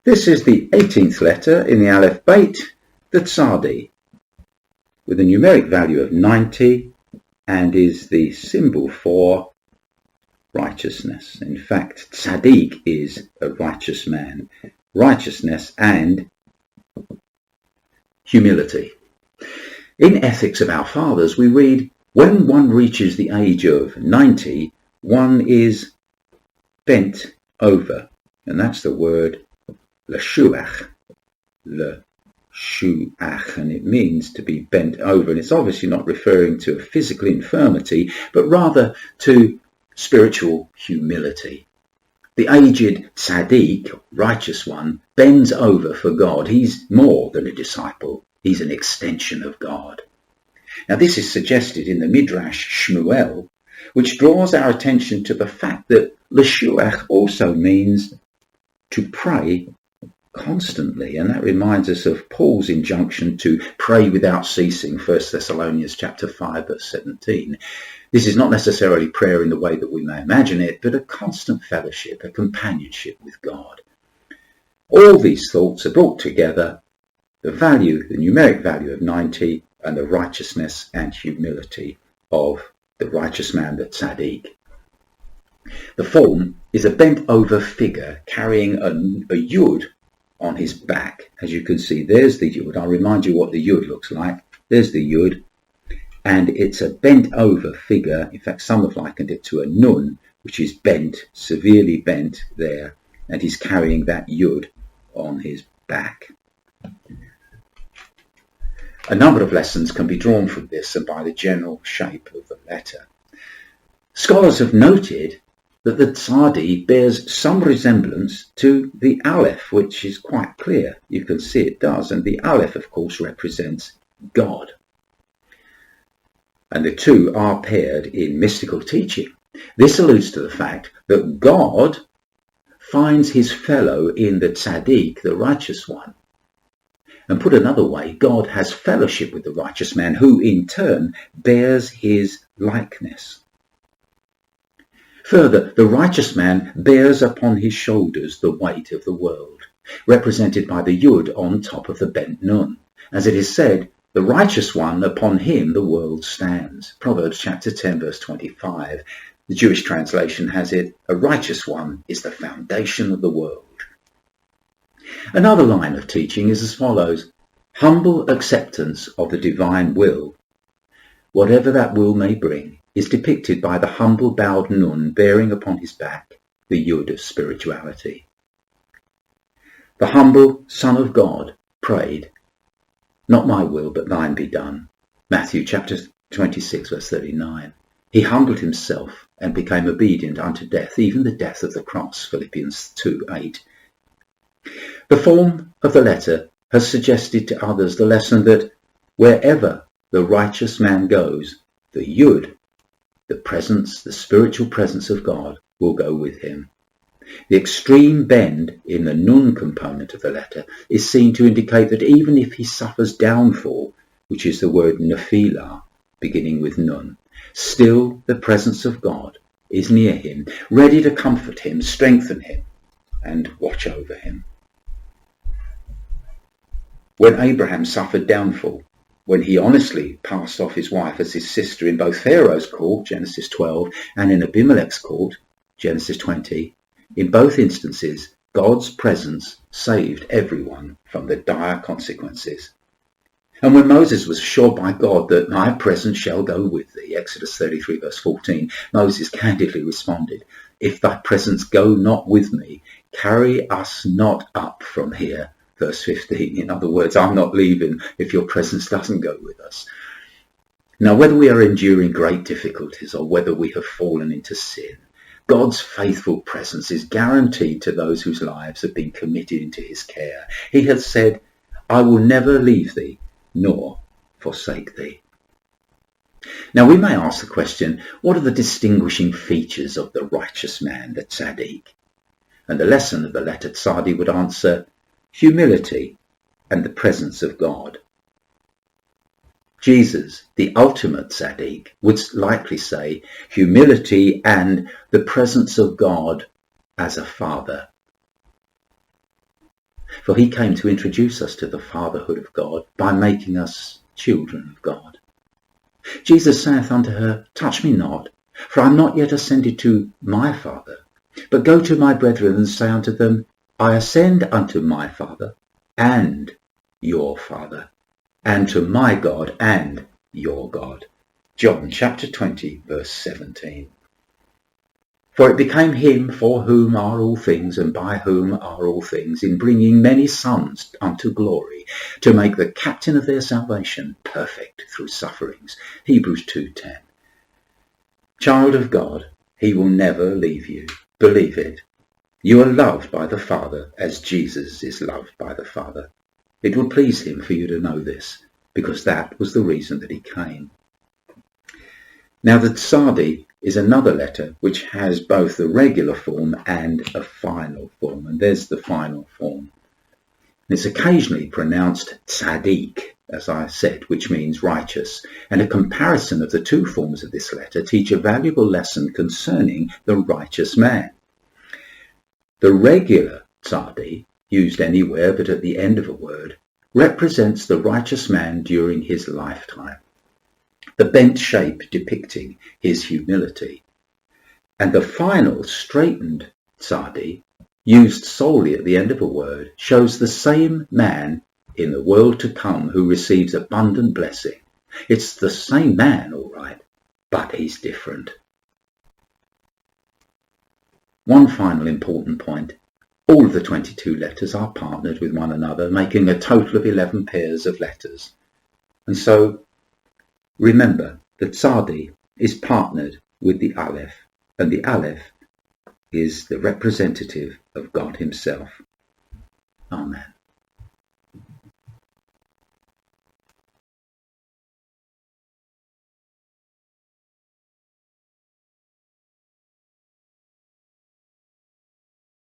This is the 18th letter in the Alefbeit, the Tzadi, with a numeric value of 90 and is the symbol for righteousness. In fact, Tzaddik is a righteous man, righteousness and humility. In Ethics of Our Fathers, we read, when one reaches the age of 90, one is bent over. And that's the word leshuach, and it means to be bent over. And it's obviously not referring to a physical infirmity, but rather to spiritual humility. The aged tzaddik, righteous one, bends over for God. He's more than a disciple. He's an extension of God. Now this is suggested in the Midrash Shmuel, which draws our attention to the fact that leshuach also means to pray constantly, and that reminds us of Paul's injunction to pray without ceasing, 1 Thessalonians chapter 5 verse 17. This is not necessarily prayer in the way that we may imagine it, but a constant fellowship, a companionship with God. All these thoughts are brought together, the numeric value of 90, and the righteousness and humility of the righteous man, the tzaddik. The form is a bent over figure carrying a yud on his back. As you can see, there's the yud. I'll remind you what the yud looks like. There's the yud, and it's a bent over figure. In fact, some have likened it to a nun, which is bent, severely bent there, and he's carrying that yud on his back. A number of lessons can be drawn from this and by the general shape of the letter. Scholars have noted that the Tzadi bears some resemblance to the Aleph, which is quite clear. You can see it does. And the Aleph, of course, represents God. And the two are paired in mystical teaching. This alludes to the fact that God finds his fellow in the Tzaddik, the righteous one. And put another way, God has fellowship with the righteous man, who in turn bears his likeness. Further, the righteous man bears upon his shoulders the weight of the world, represented by the yud on top of the bent nun. As it is said, the righteous one, upon him the world stands. Proverbs chapter 10 verse 25. The Jewish translation has it, a righteous one is the foundation of the world. Another line of teaching is as follows: humble acceptance of the divine will, whatever that will may bring, is depicted by the humble bowed nun bearing upon his back the yud of spirituality. The humble Son of God prayed, not my will but thine be done. Matthew chapter 26 verse 39. He humbled himself and became obedient unto death, even the death of the cross. Philippians 2:8. The form of the letter has suggested to others the lesson that wherever the righteous man goes, the yud, the presence, the spiritual presence of God, will go with him. The extreme bend in the nun component of the letter is seen to indicate that even if he suffers downfall, which is the word nephilah, beginning with nun, still the presence of God is near him, ready to comfort him, strengthen him, and watch over him. When Abraham suffered downfall, when he honestly passed off his wife as his sister in both Pharaoh's court, Genesis 12, and in Abimelech's court, Genesis 20, in both instances, God's presence saved everyone from the dire consequences. And when Moses was assured by God that my presence shall go with thee, Exodus 33 verse 14, Moses candidly responded, if thy presence go not with me, carry us not up from here. Verse 15, in other words, I'm not leaving if your presence doesn't go with us. Now, whether we are enduring great difficulties or whether we have fallen into sin, God's faithful presence is guaranteed to those whose lives have been committed into his care. He has said, I will never leave thee nor forsake thee. Now we may ask the question, what are the distinguishing features of the righteous man, the tzaddik? And the lesson of the letter Tzadi would answer, humility and the presence of God. Jesus, the ultimate tzaddik, would likely say humility and the presence of God as a father. for he came to introduce us to the fatherhood of God by making us children of God. Jesus saith unto her, Touch me not, for I am not yet ascended to my Father, but go to my brethren and say unto them, I ascend unto my Father and your Father, and to my God and your God. John chapter 20, verse 17. For it became him for whom are all things, and by whom are all things, in bringing many sons unto glory, to make the captain of their salvation perfect through sufferings. Hebrews 2:10. Child of God, he will never leave you. Believe it. You are loved by the Father as Jesus is loved by the Father. It will please him for you to know this, because that was the reason that he came. Now the Tzadi is another letter which has both the regular form and a final form, and there's the final form. It's occasionally pronounced Tzaddik, as I said, which means righteous, and a comparison of the two forms of this letter teach a valuable lesson concerning the righteous man. The regular Tzadi, used anywhere but at the end of a word, represents the righteous man during his lifetime, the bent shape depicting his humility. And the final straightened Tzadi, used solely at the end of a word, shows the same man in the world to come who receives abundant blessing. It's the same man, all right, but he's different. One final important point. All of the 22 letters are partnered with one another, making a total of 11 pairs of letters. And so, remember, the Tzadi is partnered with the Aleph, and the Aleph is the representative of God himself. Amen.